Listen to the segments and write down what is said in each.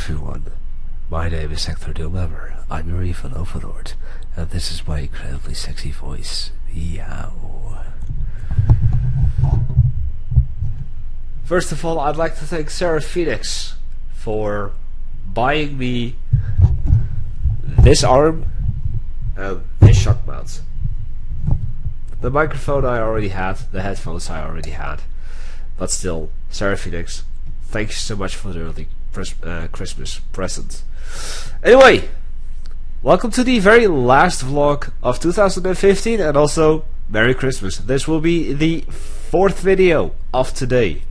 everyone, my name is Hecthor Doomhammer. I'm your evil overlord, and this is my incredibly sexy voice. Meow. First of all, I'd like to thank Sarah Phoenix for buying me this arm and this shock mount. The microphone I already had, the headphones I already had, but still, Sarah Phoenix, thank you so much for the early Christmas present. Anyway, welcome to the very last vlog of 2015, and also Merry Christmas. This will be the 4th video of today,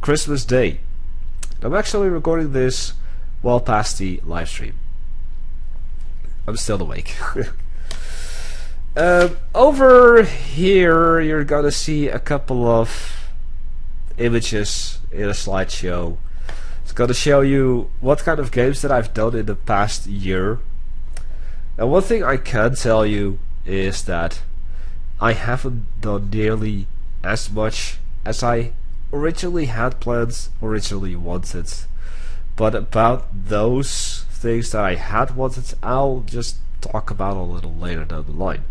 Christmas Day. I'm actually recording this well past the live stream. I'm still awake. Over here you're gonna see a couple of images in a slideshow. It's gonna show you what kind of games that I've done in the past year. And one thing I can tell you is that I haven't done nearly as much as I originally had plans, originally wanted. But about those things that I had wanted, I'll just talk about a little later down the line.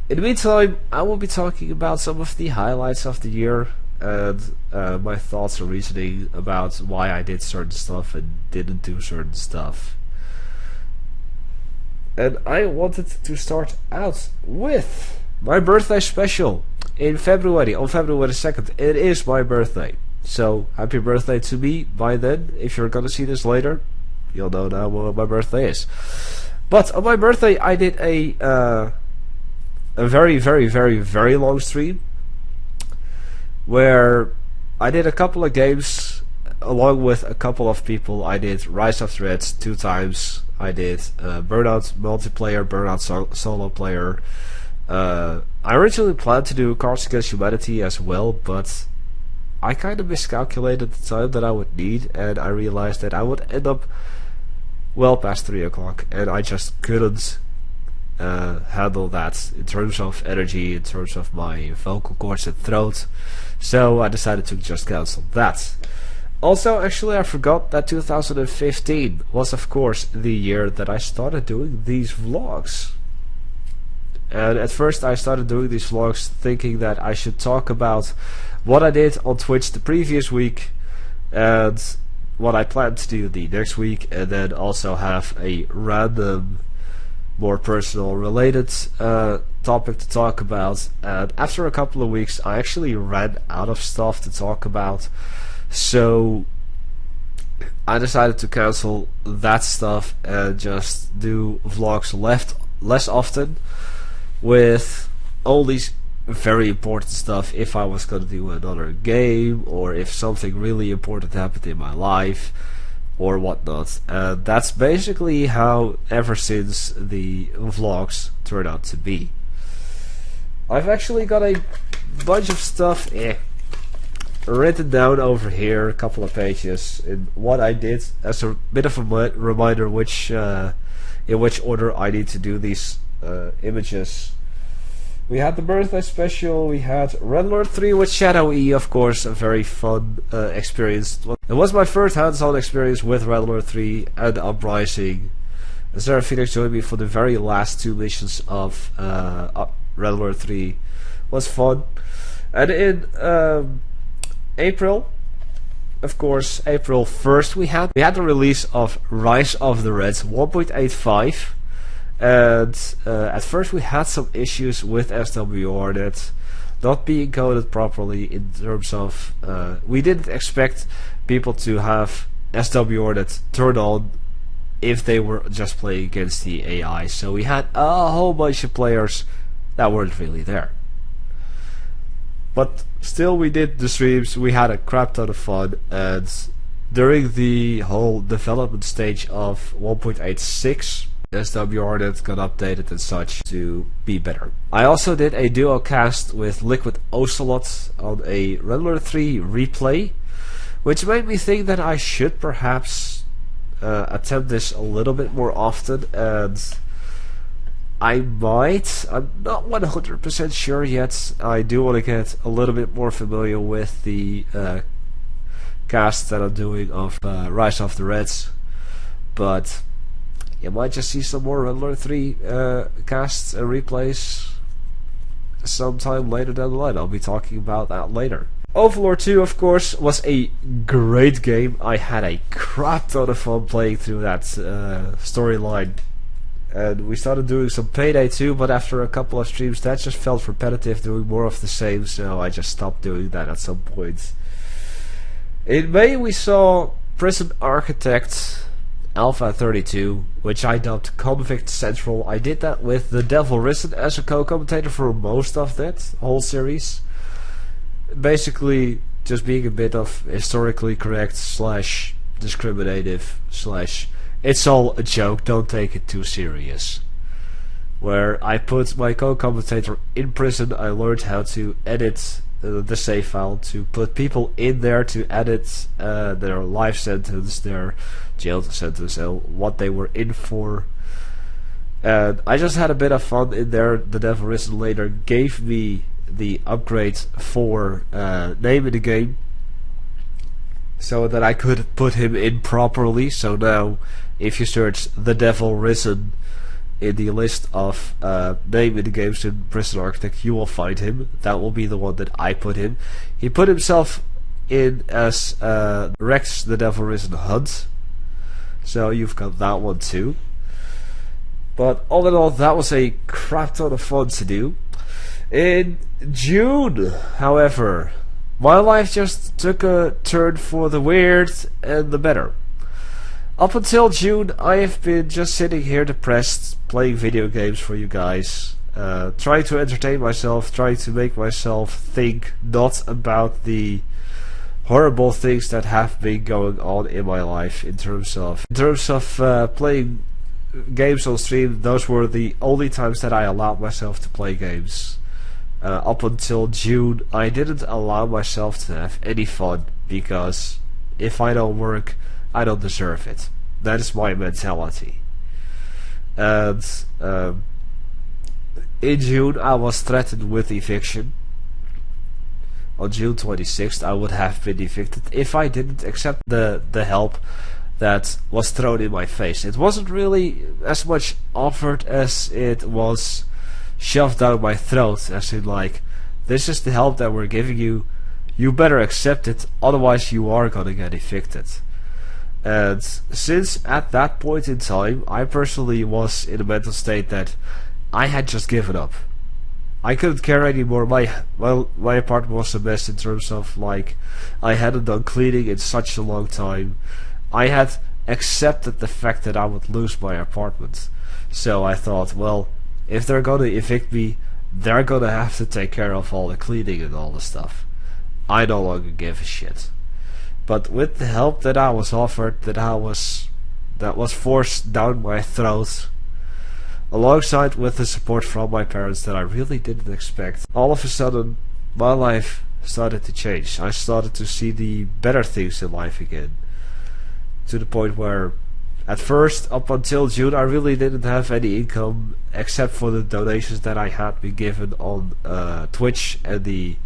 In the meantime, I will be talking about some of the highlights of the year and my thoughts and reasoning about why I did certain stuff and didn't do certain stuff. And I wanted to start out with my birthday special in February, on February 2nd. It is my birthday, so happy birthday to me by then. If you're gonna see this later, you'll know now what my birthday is. But on my birthday I did a very long stream where I did a couple of games along with a couple of people. I did Rise of Threads 2 times. I did Burnout multiplayer, Burnout solo player. I originally planned to do Cards Against Humanity as well, but I kind of miscalculated the time that I would need, and I realized that I would end up well past 3 o'clock, and I just couldn't handle that in terms of energy, in terms of my vocal cords and throat, so I decided to just cancel that. Also, actually, I forgot that 2015 was of course the year that I started doing these vlogs. And at first I started doing these vlogs thinking that I should talk about what I did on Twitch the previous week and what I plan to do the next week, and then also have a random, more personal related topic to talk about. And after a couple of weeks I actually ran out of stuff to talk about, so I decided to cancel that stuff and just do vlogs less often, with all these very important stuff if I was going to do another game, or if something really important happened in my life or whatnot. And that's basically how ever since the vlogs turned out to be. I've actually got a bunch of stuff written down over here, a couple of pages, in what I did as a bit of a reminder in which order I need to do these images. We had the birthday special, we had Red Alert 3 with Shadow E, of course, a very fun experience. It was my first hands-on experience with Red Alert 3 and Uprising. Sarah Phoenix joined me for the very last 2 missions of Red Alert 3. It was fun. And in April, of course, April 1st, we had the release of Rise of the Reds 1.85. And at first we had some issues with SWRnet not being coded properly, in terms of we didn't expect people to have SWRnet turned on if they were just playing against the AI, so we had a whole bunch of players that weren't really there. But still, we did the streams, we had a crap ton of fun, and during the whole development stage of 1.86, SWRnet got updated and such to be better. I also did a duo cast with Liquid Ocelot on a Red Alert 3 replay, which made me think that I should perhaps attempt this a little bit more often, and I might. I'm not 100% sure yet. I do want to get a little bit more familiar with the cast that I'm doing of Rise of the Reds, but you might just see some more Redlord 3 casts and replays sometime later down the line. I'll be talking about that later. Overlord 2, of course, was a great game. I had a crap ton of fun playing through that storyline. And we started doing some Payday 2, but after a couple of streams that just felt repetitive, doing more of the same, so I just stopped doing that at some point. In May we saw Prison Architect Alpha 32, which I dubbed Convict Central. I did that with The Devil Risen as a co-commentator for most of that whole series. Basically just being a bit of historically correct slash discriminative slash it's all a joke, don't take it too serious. Where I put my co-commentator in prison. I learned how to edit the save file, to put people in there to edit their life sentence, their jail sentence, and what they were in for. And I just had a bit of fun in there. The Devil Risen later gave me the upgrade for name in the game, so that I could put him in properly. So now if you search The Devil Risen in the list of name in the games in Prison Architect, you will find him. That will be the one that I put in. He put himself in as Rex the Devil Risen Hunt, so you've got that one too. But all in all, that was a crap ton of fun to do. In June, however, my life just took a turn for the weird and the better. Up until June, I have been just sitting here depressed, playing video games for you guys, trying to entertain myself, trying to make myself think not about the horrible things that have been going on in my life in terms of playing games on stream. Those were the only times that I allowed myself to play games. Up until June, I didn't allow myself to have any fun, because if I don't work, I don't deserve it. That is my mentality. And in June, I was threatened with eviction. On June 26th, I would have been evicted if I didn't accept the help that was thrown in my face. It wasn't really as much offered as it was shoved down my throat, as in like, this is the help that we're giving you, you better accept it, otherwise you are gonna get evicted. And since at that point in time, I personally was in a mental state that I had just given up. I couldn't care anymore. My apartment was a mess in terms of, like, I hadn't done cleaning in such a long time. I had accepted the fact that I would lose my apartment. So I thought, well, if they're gonna evict me, they're gonna have to take care of all the cleaning and all the stuff. I no longer give a shit. But with the help that I was offered, that was forced down my throat, alongside with the support from my parents that I really didn't expect, all of a sudden my life started to change. I started to see the better things in life again, to the point where at first, up until June, I really didn't have any income except for the donations that I had been given on Twitch and the...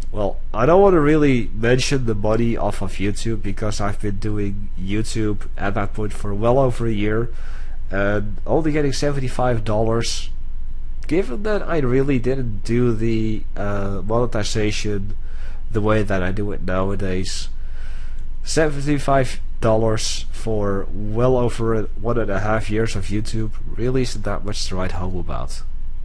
Well, I don't want to really mention the money off of YouTube, because I've been doing YouTube at that point for well over a year and only getting $75. Given that I really didn't do the monetization the way that I do it nowadays, $75 for well over 1.5 years of YouTube really isn't that much to write home about.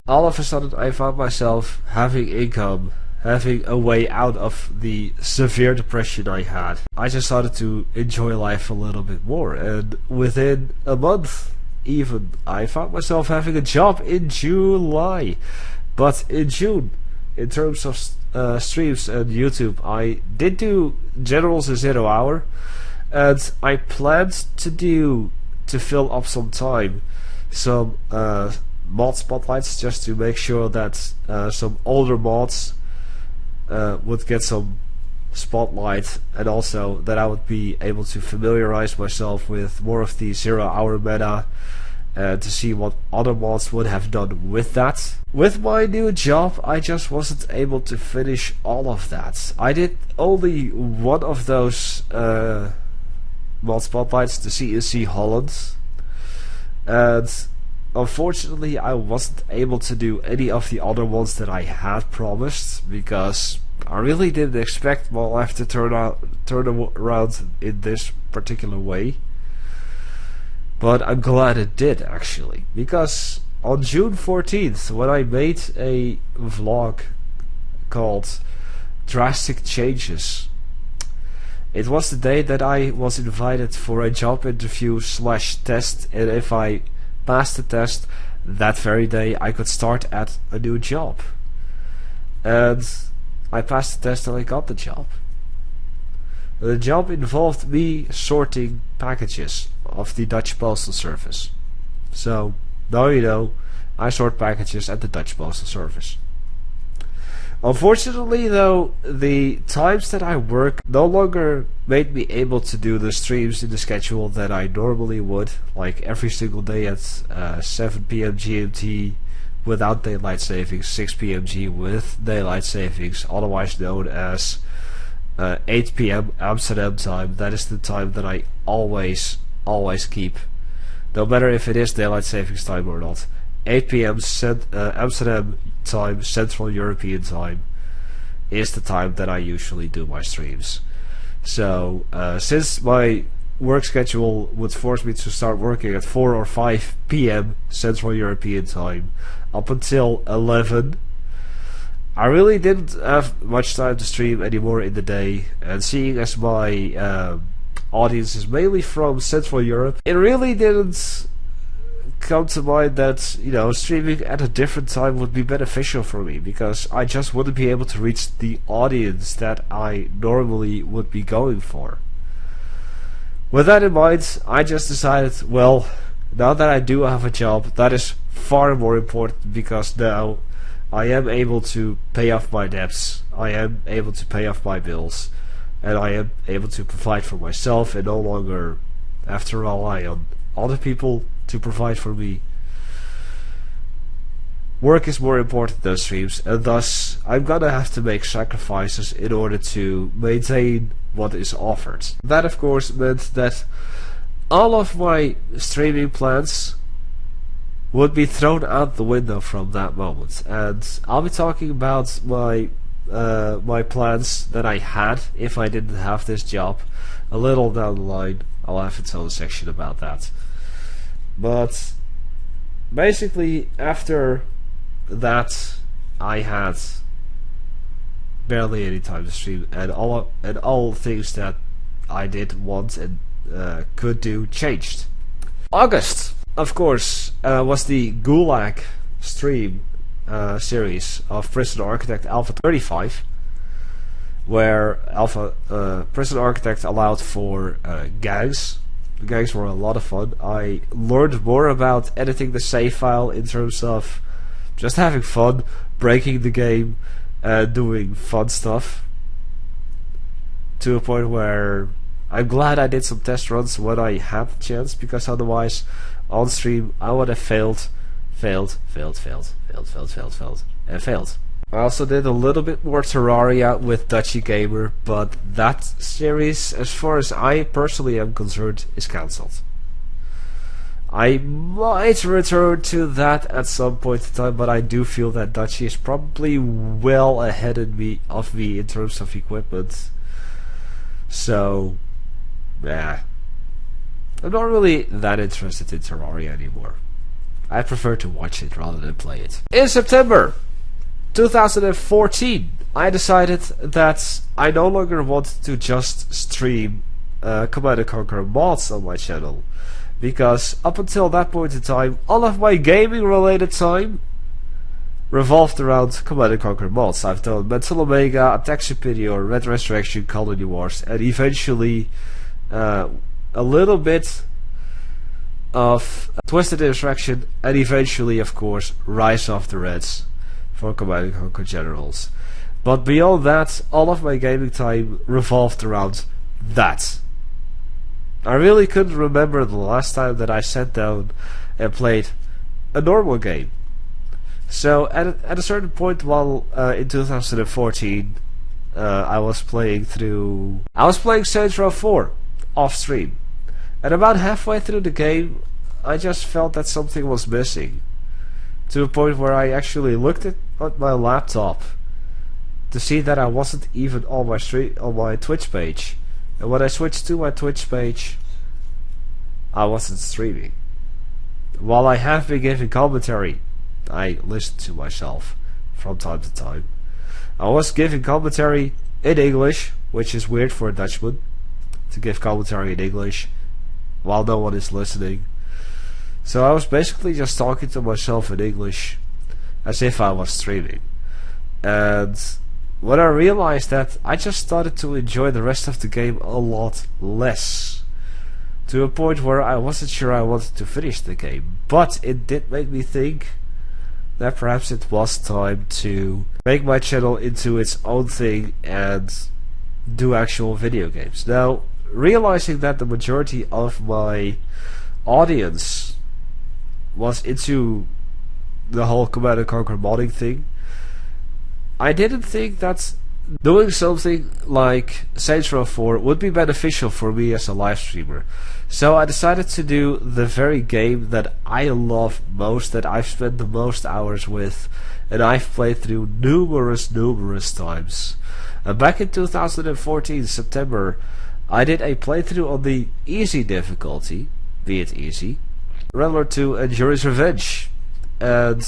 All of a sudden I found myself having income, having a way out of the severe depression I had. I just started to enjoy life a little bit more, and within a month even, I found myself having a job in July. But in June, in terms of streams and YouTube, I did do Generals in 0 hour, and I planned to fill up some time, some mod spotlights, just to make sure that some older mods would get some spotlight, and also that I would be able to familiarize myself with more of the 0 hour meta to see what other mods would have done with that. With my new job, I just wasn't able to finish all of that. I did only one of those mod spotlights, the CNC Holland, and unfortunately I wasn't able to do any of the other ones that I had promised, because I really didn't expect my life to turn around in this particular way. But I'm glad it did, actually, because on June 14th, when I made a vlog called Drastic Changes, it was the day that I was invited for a job interview / test, and if I passed the test, that very day I could start at a new job. And I passed the test and I got the job. The job involved me sorting packages of the Dutch Postal Service. So, now you know, I sort packages at the Dutch Postal Service. Unfortunately though, the times that I work no longer made me able to do the streams in the schedule that I normally would, like every single day at 7 PM GMT without daylight savings, 6 PM G with daylight savings, otherwise known as 8 PM Amsterdam time. That is the time that I always keep, no matter if it is daylight savings time or not. 8 PM Amsterdam time, Central European time, is the time that I usually do my streams. So since my work schedule would force me to start working at 4 or 5 PM Central European time up until 11, I really didn't have much time to stream anymore in the day, and seeing as my audience is mainly from Central Europe, it really didn't come to mind that, you know, streaming at a different time would be beneficial for me, because I just wouldn't be able to reach the audience that I normally would be going for. With that in mind, I just decided, well, now that I do have a job, that is far more important, because now I am able to pay off my debts, I am able to pay off my bills, and I am able to provide for myself and no longer have to rely on other people to provide for me. Work is more important than streams, and thus I'm gonna have to make sacrifices in order to maintain what is offered. That of course meant that all of my streaming plans would be thrown out the window from that moment, and I'll be talking about my my plans that I had if I didn't have this job a little down the line. I'll have its own section about that. But basically after that I had barely any time to stream, and all things that I did want and could do changed. August, of course, was the Gulag stream series of Prison Architect Alpha 35, where Prison Architect allowed for gangs. The gangs were a lot of fun. I learned more about editing the save file in terms of just having fun, breaking the game, doing fun stuff, to a point where I'm glad I did some test runs when I had the chance, because otherwise on stream I would have failed, and failed. I also did a little bit more Terraria with Dutchy Gamer, but that series, as far as I personally am concerned, is cancelled. I might return to that at some point in time, but I do feel that Dutchy is probably well ahead of me in terms of equipment. So, yeah, I'm not really that interested in Terraria anymore. I prefer to watch it rather than play it. In September 2014, I decided that I no longer wanted to just stream Command & Conquer mods on my channel, because up until that point in time, all of my gaming related time revolved around Command & Conquer mods. I've done Mental Omega, Attack Superior, Red Resurrection, Colony Wars, and eventually a little bit of Twisted Insurrection, and eventually, of course, Rise of the Reds for Command & Conquer Generals. But beyond that, all of my gaming time revolved around that. I really couldn't remember the last time that I sat down and played a normal game. So at a certain point while in 2014 I was playing Saints Row 4 off stream, and about halfway through the game I just felt that something was missing, to a point where I actually looked at my laptop to see that I wasn't even on my Twitch page. And when I switched to my Twitch page, I wasn't streaming. While I have been giving commentary, I listen to myself from time to time. I was giving commentary in English, which is weird for a Dutchman to give commentary in English while no one is listening. So I was basically just talking to myself in English as if I was streaming. And when I realized that, I just started to enjoy the rest of the game a lot less, to a point where I wasn't sure I wanted to finish the game. But it did make me think that perhaps it was time to make my channel into its own thing and do actual video games. Now, realizing that the majority of my audience was into the whole Command & Conquer modding thing, I didn't think that doing something like Saints Row 4 would be beneficial for me as a live streamer. So I decided to do the very game that I love most, that I've spent the most hours with, and I've played through numerous times. Back in 2014, September, I did a playthrough on the easy difficulty, be it easy, Red Alert 2 and Yuri's Revenge. And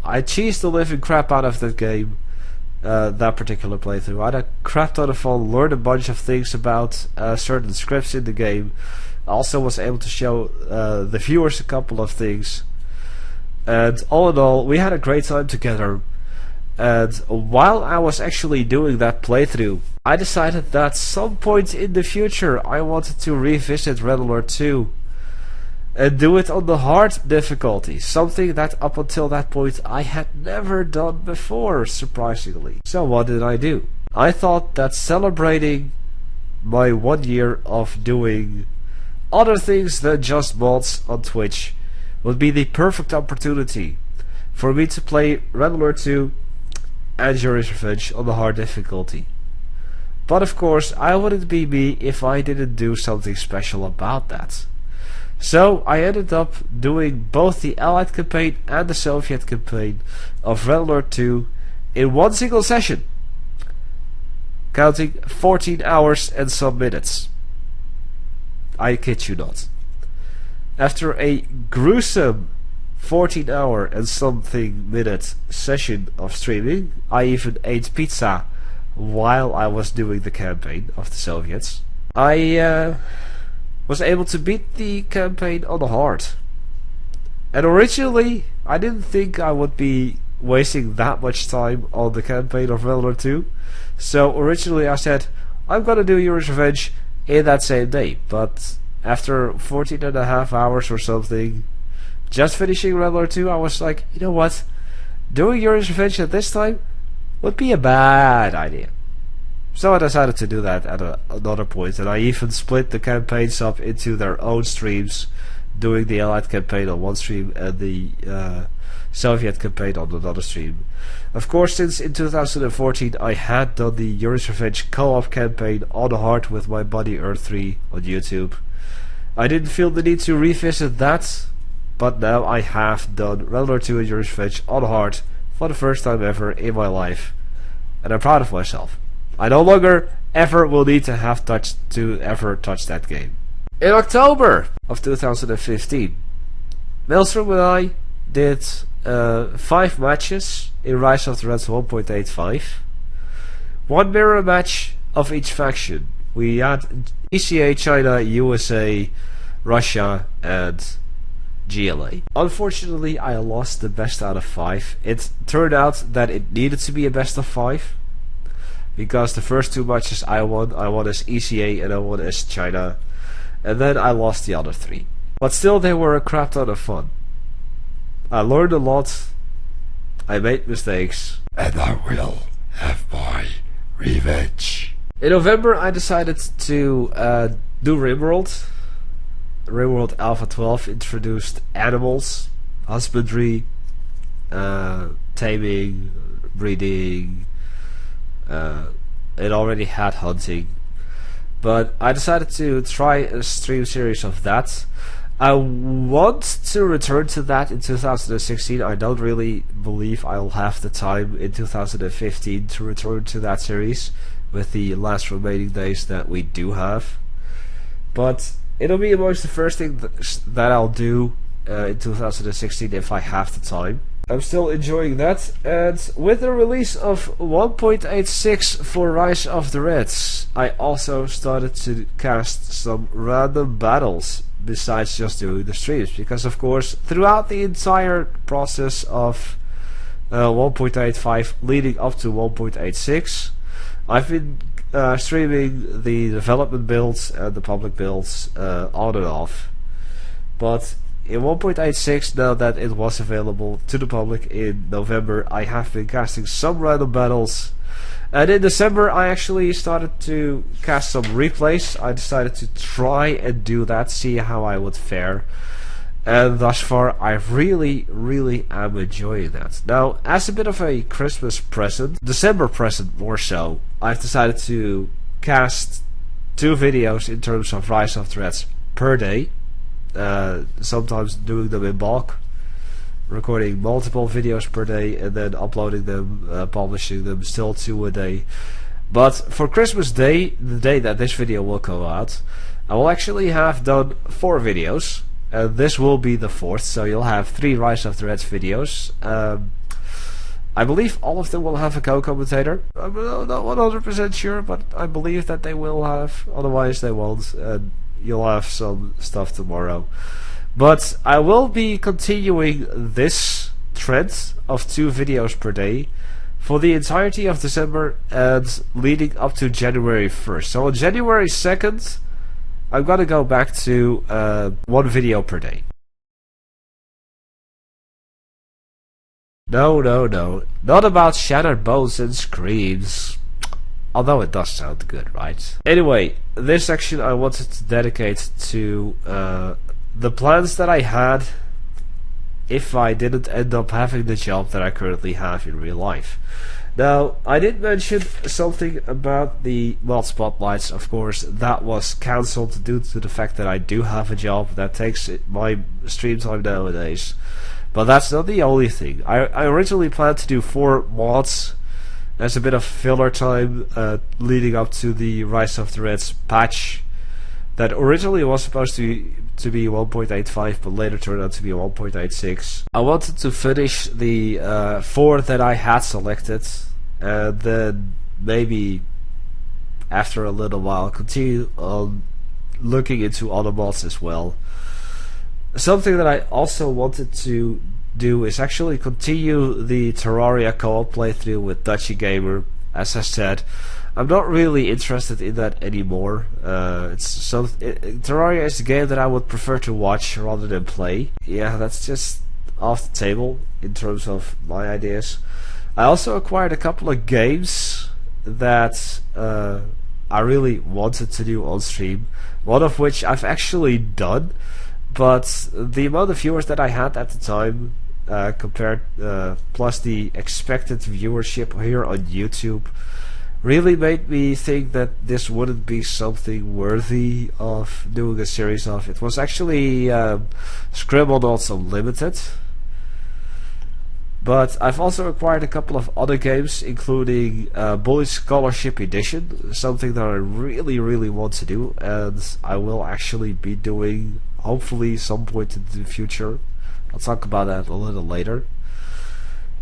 I cheesed the living crap out of that game. That particular playthrough, I had a crap ton of fun, learned a bunch of things about certain scripts in the game. Also was able to show the viewers a couple of things, and all in all we had a great time together. And while I was actually doing that playthrough, I decided that some point in the future I wanted to revisit Red Alert 2 and do it on the hard difficulty, something that up until that point I had never done before, surprisingly. So what did I do? I thought that celebrating my 1 year of doing other things than just mods on Twitch would be the perfect opportunity for me to play Red Alert 2 and Yuri's Revenge on the hard difficulty. But of course, I wouldn't be me if I didn't do something special about that. So I ended up doing both the Allied campaign and the Soviet campaign of Red Alert 2 in one single session, counting 14 hours and some minutes. I kid you not. After a gruesome 14-hour and something minute session of streaming, I even ate pizza while I was doing the campaign of the Soviets. I was able to beat the campaign on the hard. And originally, I didn't think I would be wasting that much time on the campaign of Red Alert 2. So originally I said, I'm gonna do Yuri's Revenge in that same day. But after 14.5 hours or something, just finishing Red Alert 2, I was like, you know what? Doing Yuri's Revenge at this time would be a bad idea. So I decided to do that at another point, and I even split the campaigns up into their own streams, doing the Allied campaign on one stream and the Soviet campaign on another stream. Of course, since in 2014 I had done the Yuri's Revenge co-op campaign on the hard with my buddy Earth3 on YouTube, I didn't feel the need to revisit that, but now I have done Red Alert 2 and Yuri's Revenge on hard for the first time ever in my life, and I'm proud of myself. I no longer ever will need to have touch that game. In October of 2015, Maelstrom and I did 5 matches in Rise of the Reds 1.85. 1 mirror match of each faction. We had ECA, China, USA, Russia, and GLA. Unfortunately, I lost the best out of 5. It turned out that it needed to be a best of 5. Because the first 2 matches I won as ECA and I won as China, and then I lost the other 3. But still, they were a crap ton of fun. I learned a lot, I made mistakes, and I will have my revenge. In November I decided to do RimWorld, RimWorld Alpha 12 introduced animals, husbandry, taming, breeding. It already had hunting, but I decided to try a stream series of that. I want to return to that in 2016. I don't really believe I'll have the time in 2015 to return to that series with the last remaining days that we do have. But it'll be amongst the first thing that I'll do in 2016 if I have the time. I'm still enjoying that, and with the release of 1.86 for Rise of the Reds, I also started to cast some random battles besides just doing the streams, because of course throughout the entire process of 1.85 leading up to 1.86, I've been streaming the development builds and the public builds on and off. But in 1.86, now that it was available to the public in November, I have been casting some random battles. And in December I actually started to cast some replays. I decided to try and do that, see how I would fare. And thus far I really am enjoying that. Now, as a bit of a Christmas present, December present more so, I've decided to cast 2 videos in terms of Rise of the Reds per day. Sometimes doing them in bulk, recording multiple videos per day and then uploading them, publishing them, still 2 a day. But for Christmas Day, the day that this video will go out, I will actually have done 4 videos, and this will be the 4th, so you'll have 3 Rise of the Reds videos. I believe all of them will have a co-commentator. I'm not 100% sure, but I believe that they will have, otherwise they won't. You'll have some stuff tomorrow. But I will be continuing this trend of 2 videos per day for the entirety of December and leading up to January 1st. So on January 2nd, I'm gonna go back to 1 video per day. No, not about shattered bones and screams. Although it does sound good, right? Anyway, this section I wanted to dedicate to the plans that I had if I didn't end up having the job that I currently have in real life. Now, I did mention something about the mod spotlights. Of course, that was cancelled due to the fact that I do have a job that takes my stream time nowadays. But that's not the only thing. I originally planned to do 4 mods as a bit of filler time leading up to the Rise of the Reds patch that originally was supposed to be 1.85 but later turned out to be 1.86. I wanted to finish the 4 that I had selected and then maybe after a little while continue on looking into other mods as well. Something that I also wanted to do is actually continue the Terraria co-op playthrough with Dutchy Gamer. As I said, I'm not really interested in that anymore. Terraria is a game that I would prefer to watch rather than play. Yeah, that's just off the table in terms of my ideas. I also acquired a couple of games that I really wanted to do on stream, one of which I've actually done, but the amount of viewers that I had at the time compared plus the expected viewership here on YouTube really made me think that this wouldn't be something worthy of doing a series of. It was actually Scribblenauts Unlimited. But I've also acquired a couple of other games, including Bullet Scholarship Edition, something that I really want to do, and I will actually be doing hopefully some point in the future. I'll talk about that a little later.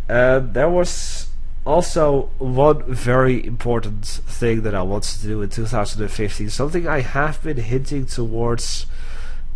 And there was also one very important thing that I wanted to do in 2015, something I have been hinting towards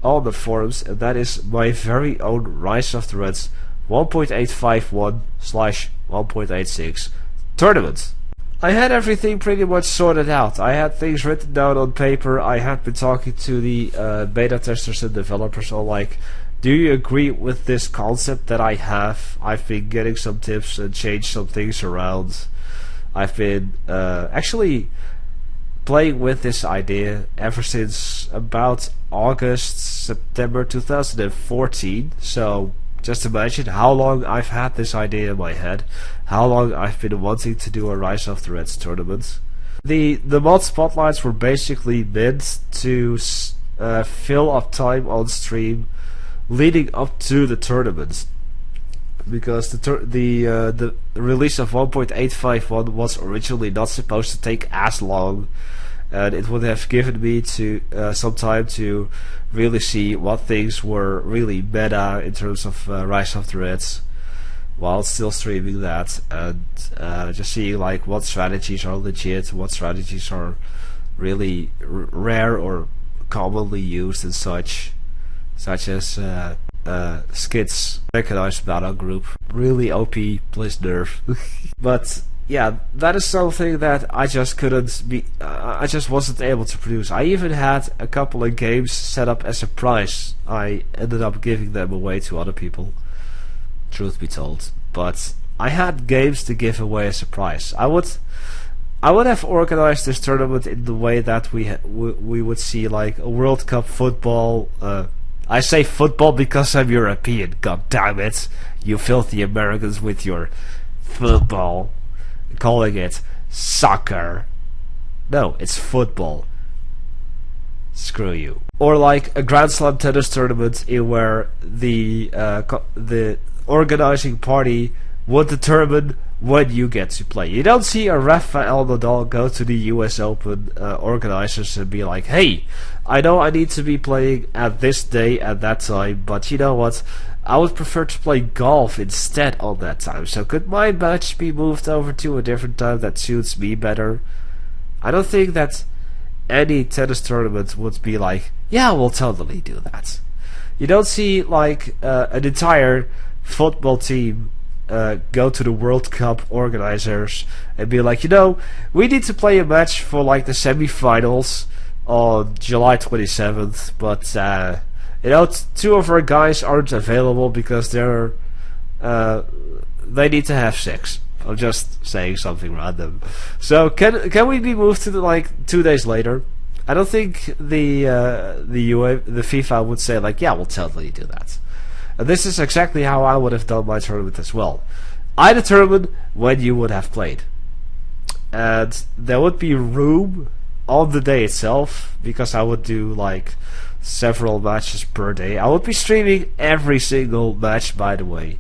on the forums, and that is my very own Rise of the Reds 1.851/1.86 tournament. I had everything pretty much sorted out. I had things written down on paper. I had been talking to the beta testers and developers all like, do you agree with this concept that I have? I've been getting some tips and changed some things around. I've been actually playing with this idea ever since about August, September 2014. So just imagine how long I've had this idea in my head, how long I've been wanting to do a Rise of the Reds tournament. The mod spotlights were basically meant to fill up time on stream leading up to the tournament, because the release of 1.851 was originally not supposed to take as long, and it would have given me some time to really see what things were really meta in terms of Rise of the Reds, while still streaming that, and just seeing like what strategies are legit, what strategies are really rare or commonly used, and such as Skid's mechanized battle group, really OP, please nerf. But yeah, that is something that I just couldn't be. I just wasn't able to produce. I even had a couple of games set up as a prize. I ended up giving them away to other people, truth be told. But I had games to give away as a prize. I would have organized this tournament in the way that we would see like a World Cup football. I say football because I'm European. God damn it, you filthy Americans with your football, calling it soccer. No, it's football. Screw you. Or like a Grand Slam tennis tournament in where the organizing party would determine when you get to play. You don't see a Rafael Nadal go to the US Open organizers and be like, hey, I know I need to be playing at this day at that time, but you know what, I would prefer to play golf instead on that time, so could my match be moved over to a different time that suits me better? I don't think that any tennis tournament would be like, yeah, we'll totally do that. You don't see like an entire football team go to the World Cup organizers and be like, you know, we need to play a match for like the semi-finals on July 27th, but you know, two of our guys aren't available because they need to have sex. I'm just saying something random. So can we be moved to like 2 days later? I don't think the FIFA would say like, yeah, we'll totally do that. And this is exactly how I would have done my tournament as well. I determined when you would have played, and there would be room on the day itself, because I would do like several matches per day. I would be streaming every single match, by the way.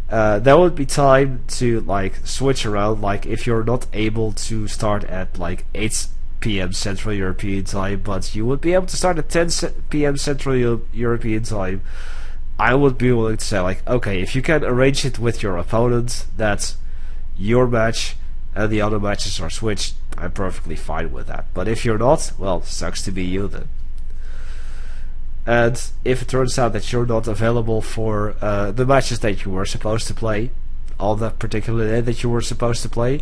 There would be time to like switch around, like if you're not able to start at like 8 p.m. Central European time, but you would be able to start at 10 p.m. Central European time. I would be willing to say like, okay, if you can arrange it with your opponent that your match and the other matches are switched, I'm perfectly fine with that. But if you're not, well, sucks to be you then. And if it turns out that you're not available for the matches that you were supposed to play on that particular day that you were supposed to play,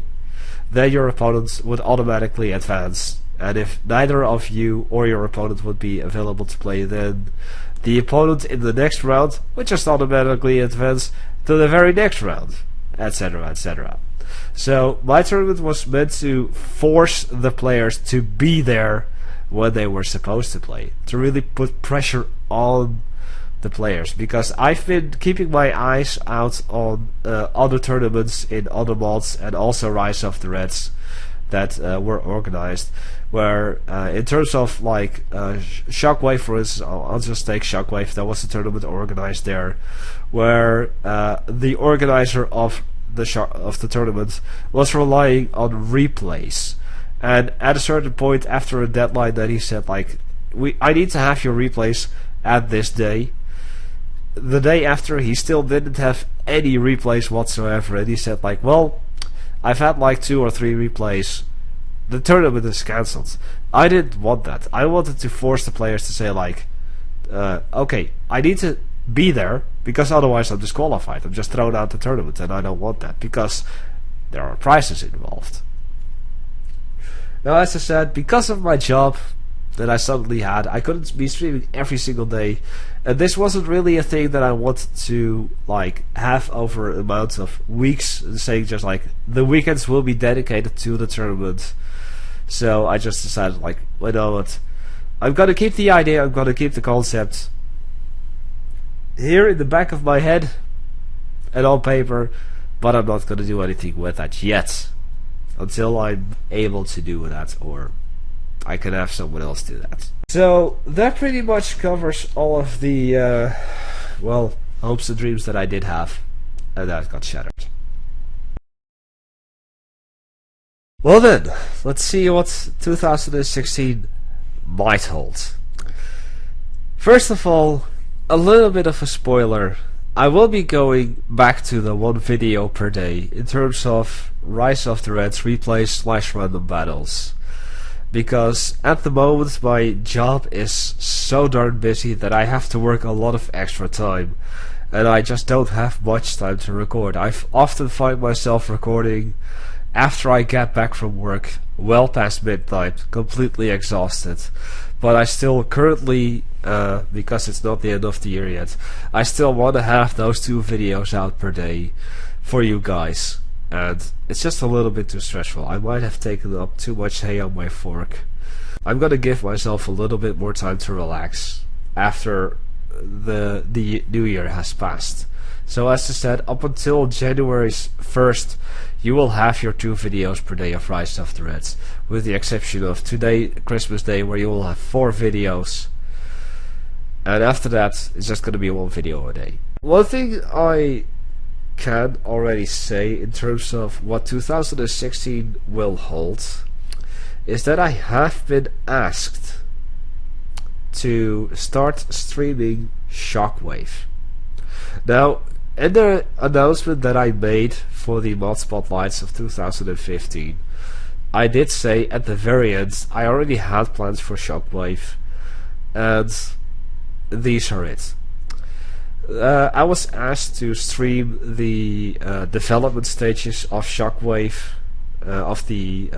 then your opponent would automatically advance. And if neither of you or your opponent would be available to play, then the opponent in the next round would just automatically advance to the very next round, etc., etc. So my tournament was meant to force the players to be there when they were supposed to play, to really put pressure on the players, because I've been keeping my eyes out on other tournaments in other mods and also Rise of the Reds that were organized, where in terms of like Shockwave, for instance, I'll just take Shockwave. There was a tournament organized there where the organizer of the tournament was relying on replays, and at a certain point after a deadline that he said like, I need to have your replays at this day. The day after, he still didn't have any replays whatsoever, and he said like, well, I've had like 2 or 3 replays, the tournament is cancelled. I didn't want that. I wanted to force the players to say like, okay, I need to be there, because otherwise I'm disqualified. I'm just thrown out the tournament, and I don't want that, because there are prizes involved. Now, as I said, because of my job that I suddenly had, I couldn't be streaming every single day, and this wasn't really a thing that I wanted to like have over amounts of weeks, saying just like the weekends will be dedicated to the tournament. So I just decided, like, you know what? I'm gonna keep the idea, I'm gonna keep the concept here in the back of my head and on paper, but I'm not gonna do anything with that yet. Until I'm able to do that, or I can have someone else do that. So that pretty much covers all of the, well, hopes and dreams that I did have, and that got shattered. Well then, let's see what 2016 might hold. First of all, a little bit of a spoiler. I will be going back to the one video per day in terms of Rise of the Reds replays / random battles. Because at the moment my job is so darn busy that I have to work a lot of extra time. And I just don't have much time to record. I often find myself recording after I get back from work, well past midnight, completely exhausted. But I still currently, because it's not the end of the year yet, I still want to have those 2 videos out per day for you guys. And it's just a little bit too stressful. I might have taken up too much hay on my fork. I'm gonna give myself a little bit more time to relax after the new year has passed. So as I said, up until January 1st, you will have your 2 videos per day of Rise of the Reds, with the exception of today, Christmas Day, where you will have 4 videos. And after that, it's just going to be 1 video a day. One thing I can already say in terms of what 2016 will hold is that I have been asked to start streaming Shockwave. Now, in the announcement that I made for the mod spotlights of 2015, I did say at the very end I already had plans for Shockwave, and these are it. I was asked to stream the development stages of Shockwave, of the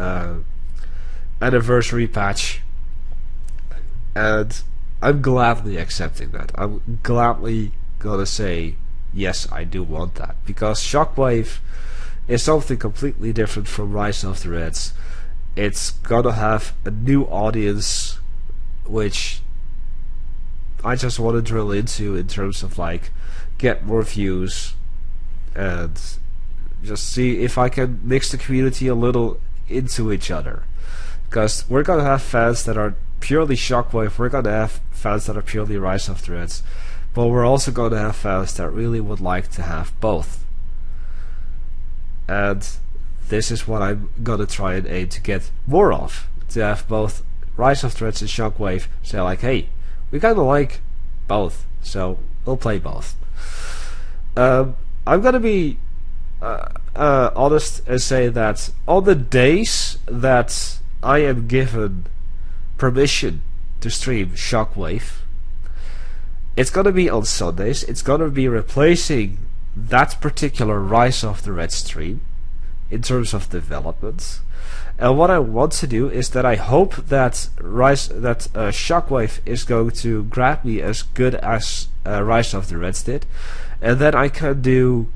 anniversary patch, and I'm gladly accepting that. I'm gladly gonna say yes, I do want that, because Shockwave is something completely different from Rise of the Reds. It's gonna have a new audience, which I just want to drill into in terms of like get more views and just see if I can mix the community a little into each other, because we're gonna have fans that are purely Shockwave, we're gonna have fans that are purely Rise of the Reds, but we're also going to have fans that really would like to have both. And this is what I'm going to try and aim to get more of. To have both Rise of the Reds and Shockwave say like, hey, we kind of like both, so we'll play both. I'm going to be honest and say that on the days that I am given permission to stream Shockwave, it's gonna be on Sundays. It's gonna be replacing that particular Rise of the Red stream in terms of development. And what I want to do is that I hope that Shockwave is going to grab me as good as Rise of the Reds did, and then I can do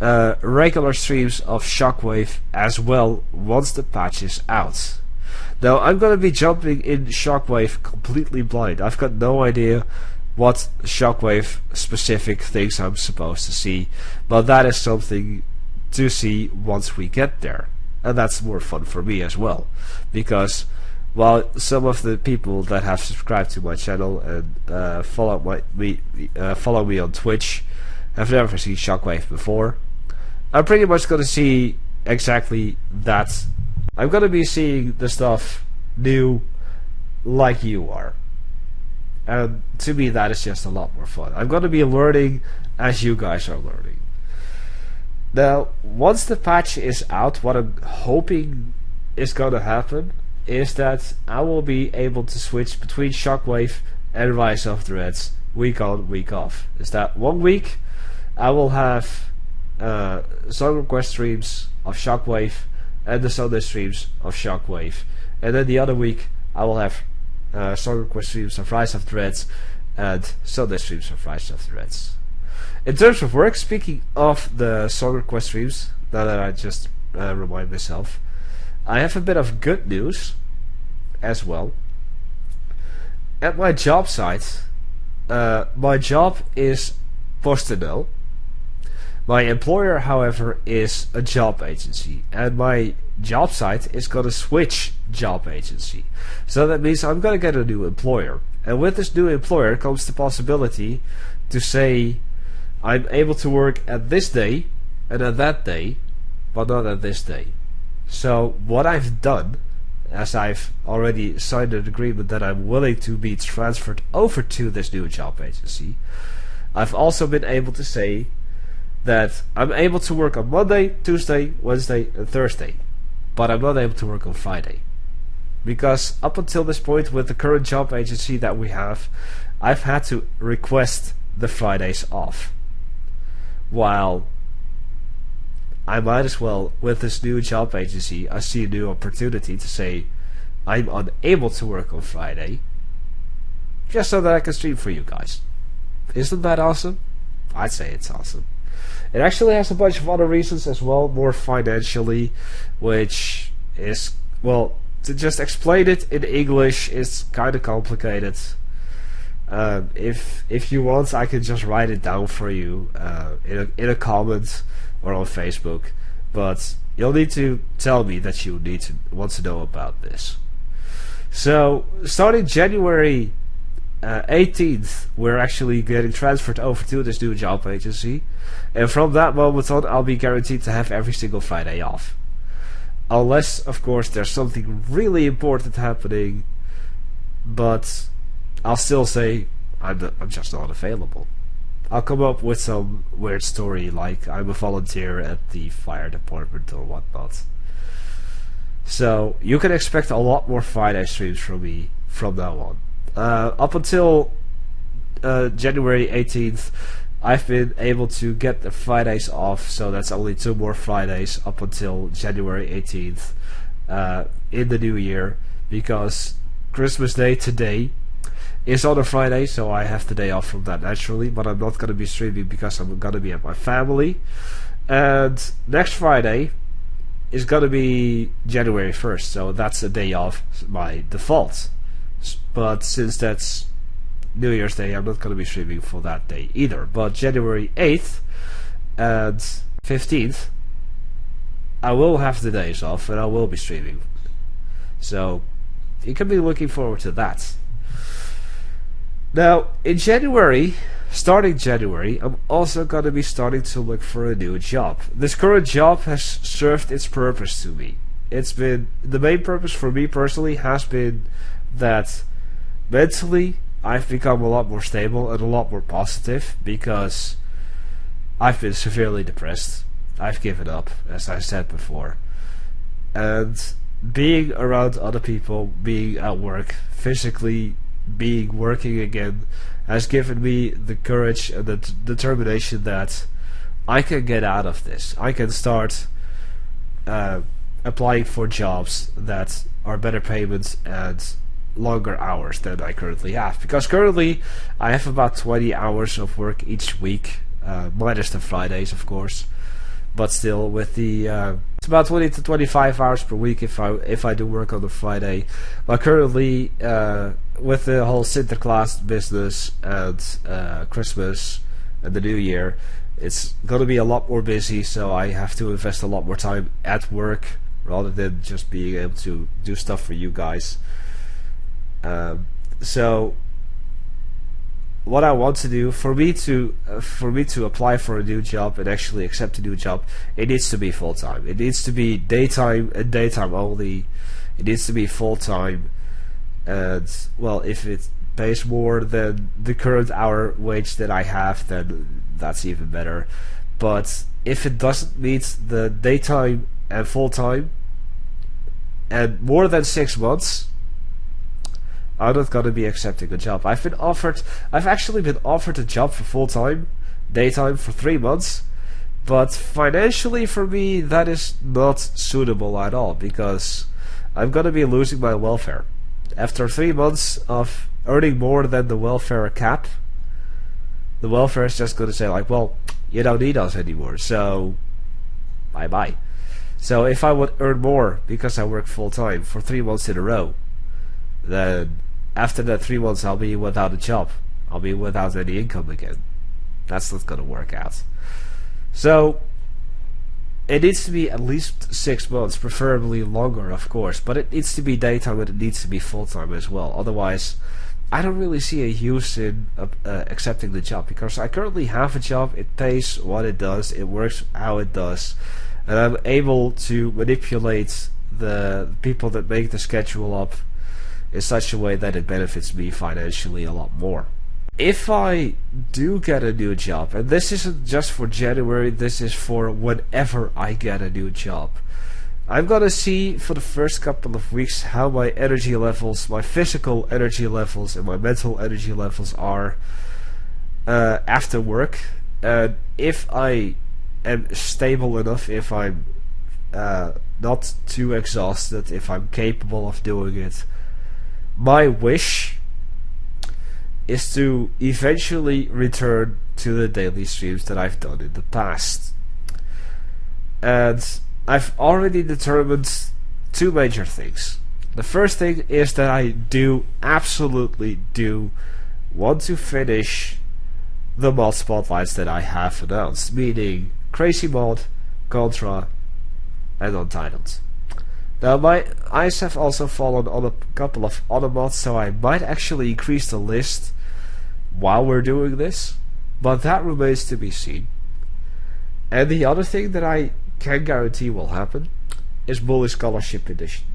regular streams of Shockwave as well once the patch is out. Now I'm gonna be jumping in Shockwave completely blind. I've got no idea what Shockwave specific things I'm supposed to see, but that is something to see once we get there, and that's more fun for me as well, because while some of the people that have subscribed to my channel and follow me on Twitch have never seen Shockwave before, I'm pretty much going to see exactly that. I'm going to be seeing the stuff new like you are. And to me that is just a lot more fun. I'm going to be learning as you guys are learning. Now, once the patch is out, what I'm hoping is going to happen is that I will be able to switch between Shockwave and Rise of the Reds week on, week off. Is that 1 week I will have song request streams of Shockwave and the Sunday streams of Shockwave, and then the other week I will have song request streams of Rise of the Reds and Sunday streams of Rise of the Reds. In terms of work, speaking of the song request streams, now that I just remind myself, I have a bit of good news. as well. At my job site, my job is PostNL. My employer, however, is a job agency, and my job site is going to switch job agency. So that means I'm going to get a new employer. And with this new employer comes the possibility to say I'm able to work at this day and at that day, but not at this day. So what I've done, as I've already signed an agreement that I'm willing to be transferred over to this new job agency, I've also been able to say that I'm able to work on Monday, Tuesday, Wednesday and Thursday, but I'm not able to work on Friday. Because up until this point with the current job agency that we have, I've had to request the Fridays off. While I might as well, with this new job agency, I see a new opportunity to say I'm unable to work on Friday, just so that I can stream for you guys. Isn't that awesome? I'd say it's awesome. It actually has a bunch of other reasons as well, more financially, which is, well, to just explain it in English is kind of complicated. If you want, I can just write it down for you in a comment or on Facebook, but you'll need to tell me that you want to know about this. So starting January 18th, we're actually getting transferred over to this new job agency, and from that moment on I'll be guaranteed to have every single Friday off, unless of course there's something really important happening, but I'll still say I'm just not available. I'll come up with some weird story like I'm a volunteer at the fire department or whatnot. So you can expect a lot more Friday streams from me from now on. Up until January 18th, I've been able to get the Fridays off, so that's only 2 more Fridays up until January 18th in the new year, because Christmas Day today is on a Friday, so I have the day off from that naturally, but I'm not going to be streaming because I'm going to be at my family. And next Friday is going to be January 1st, so that's a day off by default. But since that's New Year's Day, I'm not going to be streaming for that day either. But January 8th and 15th, I will have the days off and I will be streaming. So you can be looking forward to that. Now, in January, starting January, I'm also going to be starting to look for a new job. This current job has served its purpose to me. It's been, the main purpose for me personally has been that mentally I've become a lot more stable and a lot more positive, because I've been severely depressed. I've given up, as I said before. And being around other people, being at work, physically working again, has given me the courage and the determination that I can get out of this. I can start applying for jobs that are better payments and longer hours than I currently have, because currently I have about 20 hours of work each week, minus the Fridays of course, but still with the it's about 20 to 25 hours per week if I do work on a Friday. But currently with the whole Sinterklaas business and Christmas and the New Year, it's gonna be a lot more busy, so I have to invest a lot more time at work rather than just being able to do stuff for you guys. So what I want to do, for me to apply for a new job and actually accept a new job, it needs to be full time. It needs to be daytime and daytime only. It needs to be full time, and well, if it pays more than the current hour wage that I have, then that's even better. But if it doesn't meet the daytime and full time and more than 6 months, I'm not going to be accepting a job. I've actually been offered a job for full-time, daytime for 3 months, but financially for me that is not suitable at all, because I'm going to be losing my welfare. After 3 months of earning more than the welfare cap, the welfare is just going to say like, well, you don't need us anymore, so bye-bye. So if I would earn more because I work full-time for 3 months in a row, then after that 3 months I'll be without a job. I'll be without any income again. That's not gonna work out. So it needs to be at least 6 months, preferably longer, of course, but it needs to be daytime and it needs to be full-time as well. Otherwise, I don't really see a use in accepting the job, because I currently have a job. It pays what it does, it works how it does, and I'm able to manipulate the people that make the schedule up in such a way that it benefits me financially a lot more. If I do get a new job, and this isn't just for January, this is for whenever I get a new job, I'm gonna see for the first couple of weeks how my energy levels, my physical energy levels and my mental energy levels are after work. And if I am stable enough, if I'm not too exhausted, if I'm capable of doing it, my wish is to eventually return to the daily streams that I've done in the past. And I've already determined 2 major things. The first thing is that I absolutely do want to finish the mod spotlights that I have announced, meaning Crazy Mod, Contra, and Untitled. Now my eyes have also fallen on a couple of other mods, so I might actually increase the list while we're doing this, but that remains to be seen. And the other thing that I can guarantee will happen is Bully Scholarship Edition.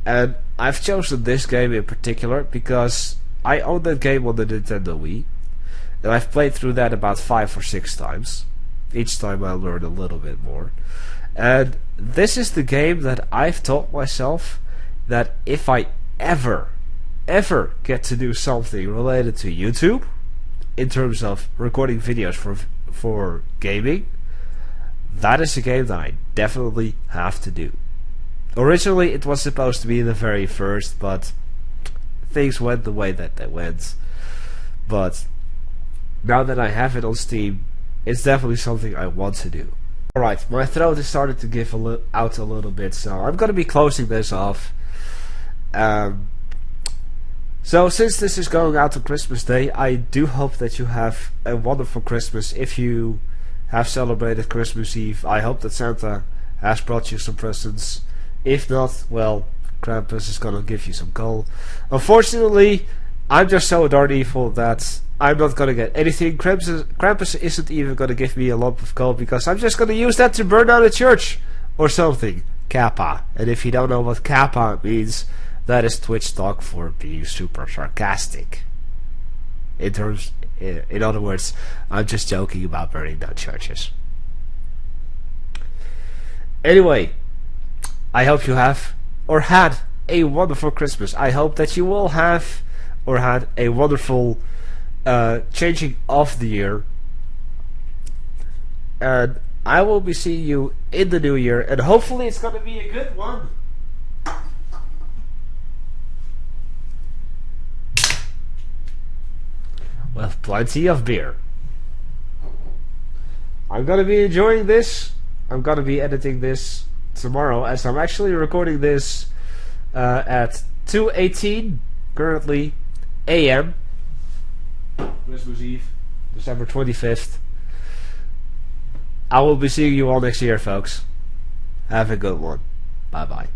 And I've chosen this game in particular because I own that game on the Nintendo Wii, and I've played through that about 5 or 6 times. Each time I learn a little bit more. And this is the game that I've taught myself that if I ever get to do something related to YouTube, in terms of recording videos for gaming, that is a game that I definitely have to do. Originally it was supposed to be the very first, but things went the way that they went. But now that I have it on Steam, it's definitely something I want to do. Alright, my throat is starting to give out a little bit, so I'm going to be closing this off. So since this is going out on Christmas Day, I do hope that you have a wonderful Christmas. If you have celebrated Christmas Eve, I hope that Santa has brought you some presents. If not, well, Krampus is gonna give you some coal. Unfortunately, I'm just so darn evil that I'm not gonna get anything. Krampus isn't even gonna give me a lump of coal, because I'm just gonna use that to burn down a church or something. Kappa. And if you don't know what Kappa means, that is Twitch talk for being super sarcastic. In other words, I'm just joking about burning down churches. Anyway, I hope you have or had a wonderful Christmas. I hope that you will have or had a wonderful changing of the year. And I will be seeing you in the new year, and hopefully it's gonna be a good one. With plenty of beer. I'm gonna be enjoying this. I'm gonna be editing this tomorrow, as I'm actually recording this at 2:18 currently AM, Christmas Eve, December 25th. I will be seeing you all next year, folks. Have a good one. Bye bye.